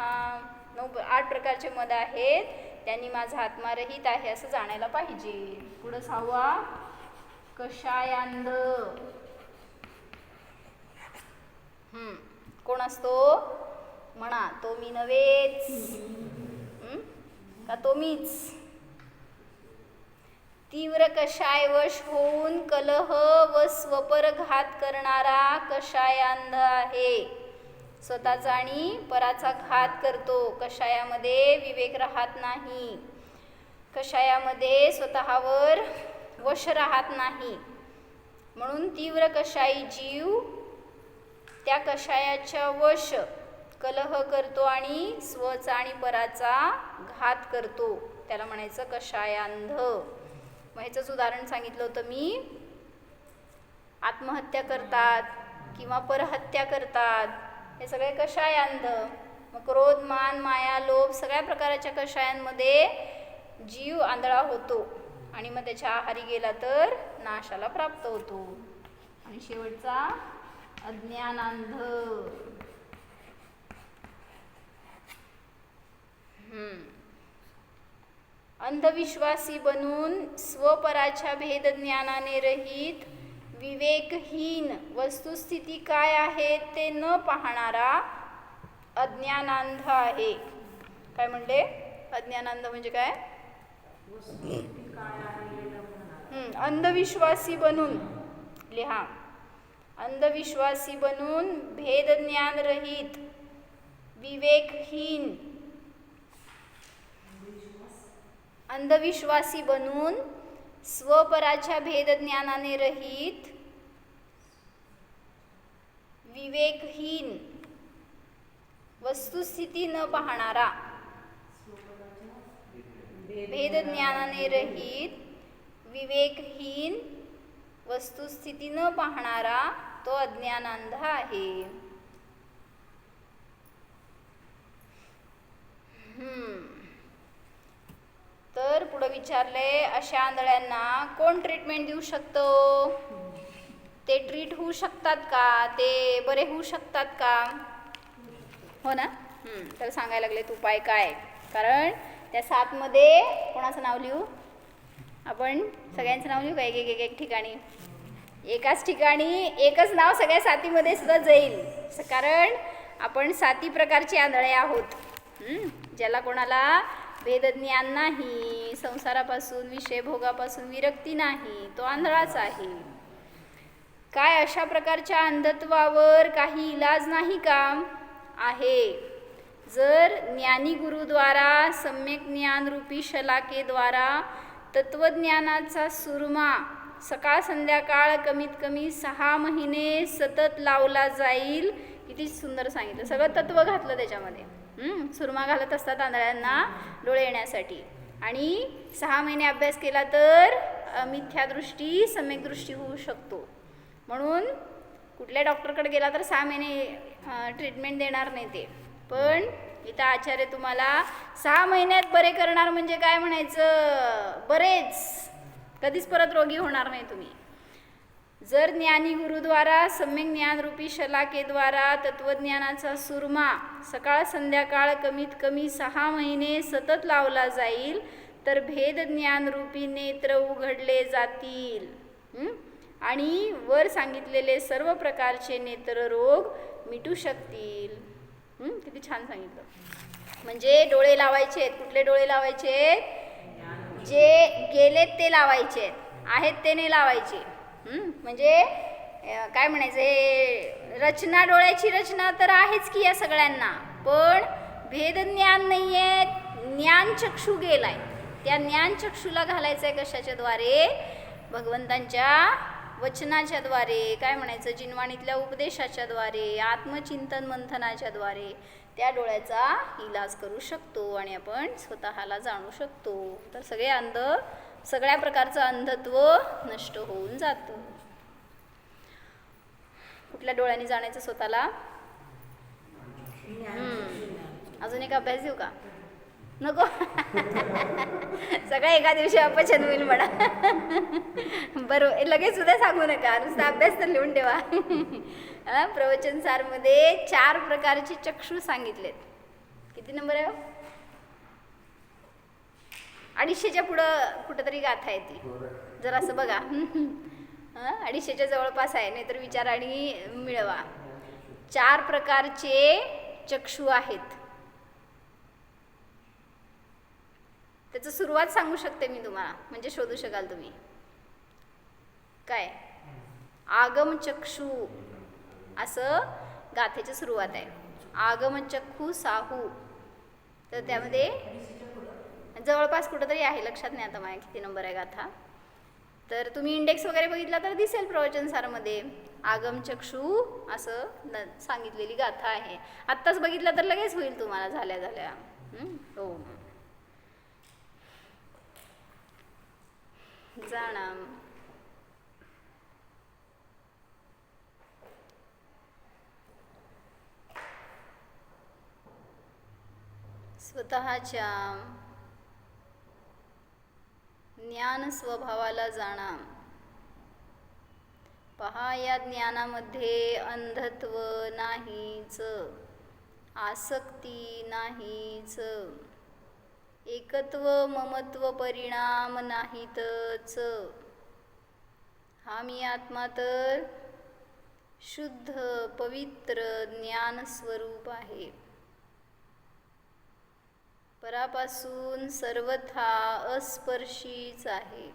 Speaker 1: 8 प्रकारचे मद आहेत. त्यांनी माझा आत्मा रहित आहे असं जाणायला पाहिजे. पुढं 6वा कषायांध. कोण असतो म्हणा, तो मी नव्हेच का तो मीच. तीव्र कषायवश होऊन कलह व स्वपरघात करणारा कषायांध आहे. स्वतःचा आणि पराचा घात करतो. कषायामध्ये विवेक राहत नाही. कषायामध्ये स्वतःवर वश राहत नाही. म्हणून तीव्र कषायी जीव त्या कषायाच्या वश कलह करतो आणि स्वचा आणि पराचा घात करतो. त्याला म्हणायचं कषायांध. मग ह्याचंच उदाहरण सांगितलं होतं मी. आत्महत्या करतात किंवा परहत्या करतात, हे सगळे कषायांध. मग क्रोध, मान, माया, लोभ सगळ्या प्रकारच्या कषायांमध्ये जीव आंधळा होतो आणि मग त्याच्या आहारी गेला तर नाशाला प्राप्त होतो. आणि शेवटचा अज्ञानांध. अंधविश्वासी बनून स्वपराच्या भेदज्ञानाने रहित विवेकहीन वस्तुस्थिती काय आहे ते न पाहणारा अज्ञानांध आहे. काय म्हणले? अज्ञानांध म्हणजे काय? अंधविश्वासी बनून लिहा. अंधविश्वासी बनून भेदज्ञान रहित विवेकहीन. अंधविश्वासी बनून स्वपराच्या भेदज्ञानाने रहित विवेकहीन वस्तुस्थिती न पाहणारा. भेदज्ञानाने रहित विवेकहीन वस्तुस्थिती न पाहणारा तो अज्ञानांध आहे. तर पुढे विचारले, अशा आंधळ्यांना कोण ट्रीटमेंट देऊ शकतो? ते ट्रीट होऊ शकतात का? ते बरे होऊ शकतात का? हो ना. तर सांगायला लागलेत उपाय काय. कारण त्या 7 मध्ये कोणाचं नाव लिहू आपण? सगळ्यांचं नाव लिहू का? एक ठिकाणी, एकाच ठिकाणी एकच नाव सगळ्या 7 मध्ये सुद्धा जाईल. कारण आपण 7 प्रकारचे आंधळे आहोत. ज्याला कोणाला भेदज्ञान नाही, संसारापासून विषयभोगापासून विरक्ती नाही, तो आंधळाच आहे. काय अशा प्रकारच्या अंधत्वावर काही इलाज नाही का? आहे. जर ज्ञानी गुरुद्वारा सम्यक ज्ञान रूपी शलाकेद्वारा तत्वज्ञानाचा सुरमा सकाळ संध्याकाळ कमीत कमी 6 महिने सतत लावला जाईल. किती सुंदर सांगितलं. सगळं तत्व घातलं त्याच्यामध्ये. सुरमा घालत असतात आंधळ्यांना डोळे येण्यासाठी. आणि 6 महिने अभ्यास केला तर मिथ्यादृष्टी सम्यक दृष्टी होऊ शकतो. म्हणून कुठल्या डॉक्टरकडे गेला तर 6 महिने ट्रीटमेंट देणार नाही ते. पण इथं आचार्य तुम्हाला 6 महिन्यात बरे करणार. म्हणजे काय म्हणायचं? बरेच. कधीच परत रोगी होणार नाही तुम्ही. जर ज्ञानी गुरुद्वारा सम्यक ज्ञानरूपी शलाकेद्वारा तत्वज्ञानाचा सुरमा सकाळ संध्याकाळ कमीत कमी 6 महिने सतत लावला जाईल तर भेद ज्ञानरूपी नेत्र उघडले जातील आणि वर सांगितलेले सर्व प्रकारचे नेत्ररोग मिटू शकतील. किती छान सांगितलं. म्हणजे डोळे लावायचे आहेत. कुठले डोळे लावायचे आहेत? जे गेलेत ते लावायचे आहेत ते नाही लावायचे. म्हणजे काय म्हणायचं, हे रचना, डोळ्याची रचना तर आहेच की या सगळ्यांना, पण भेदज्ञान नाही आहे. ज्ञानचक्षू गेलाय. त्या ज्ञानचक्षूला घालायचं आहे कशाच्या द्वारे? भगवंतांच्या वचनाच्या द्वारे. काय म्हणायचं? जिनवाणीतल्या उपदेशाच्या द्वारे, आत्मचिंतन मंथनाच्या द्वारे त्या डोळ्याचा इलाज करू शकतो आणि आपण स्वतःला जाणू शकतो. तर सगळ्या प्रकारचं अंधत्व नष्ट होऊन जातं. कुठल्या डोळ्यांनी जाणायचं स्वतःला? अजून एक अभ्यास देऊ का? नको. सगळं एका दिवशी अपचन होईल म्हणा. बरोबर, लगेच उद्या सांगू नका, नुसता अभ्यास तर लिहून ठेवा. प्रवचन सारमध्ये 4 प्रकारचे चक्षु सांगितलेत. किती नंबर आहे? 250च्या पुढं कुठंतरी गाथा आहे ती, जर असं बघा. 250च्या जवळपास आहे, नाहीतर विचारा आणि मिळवा. 4 प्रकारचे चक्षु आहेत. त्याचं सुरुवात सांगू शकते मी तुम्हाला, म्हणजे शोधू शकाल तुम्ही. काय? आगमचक्षु असं गाथेची सुरुवात आहे. आगमचक्षु साहू. तर त्यामध्ये जवळपास कुठंतरी आहे, लक्षात नाही आता माझ्या किती नंबर आहे गाथा. तर तुम्ही इंडेक्स वगैरे बघितला तर दिसेल प्रवचन सारमध्ये आगमचक्षु असं सांगितलेली गाथा आहे. आत्ताच बघितलं तर लगेच होईल तुम्हाला झाल्या झाल्या. हो. जाणाम. स्वतःच्या ज्ञान स्वभावाला जाणा. पहा, या ज्ञानामध्ये अंधत्व नाहीच, आसक्ती नाहीच, एकत्व ममत्व परिणाम नाहीतच. हा मी आत्मा तर शुद्ध पवित्र ज्ञान स्वरूप आहे. परापासून सर्वथा अस्पर्शीच आहे.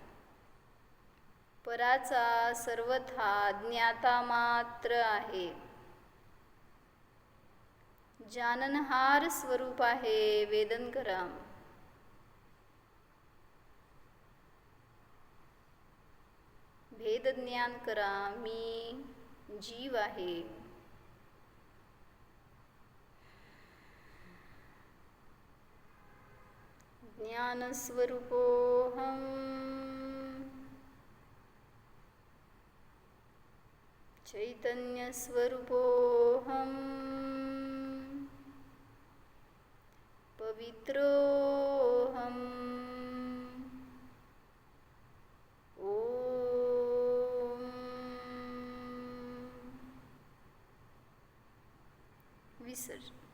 Speaker 1: पराचा सर्वथा ज्ञाता मात्र आहे. जाननहार स्वरूप आहे वेदनकरा. भेद ज्ञान करा, मी जीव आहे. ज्ञान स्वरूपोहम. चैतन्य स्वरूपोहम. पवित्रोहम. ओम. विसर्जन.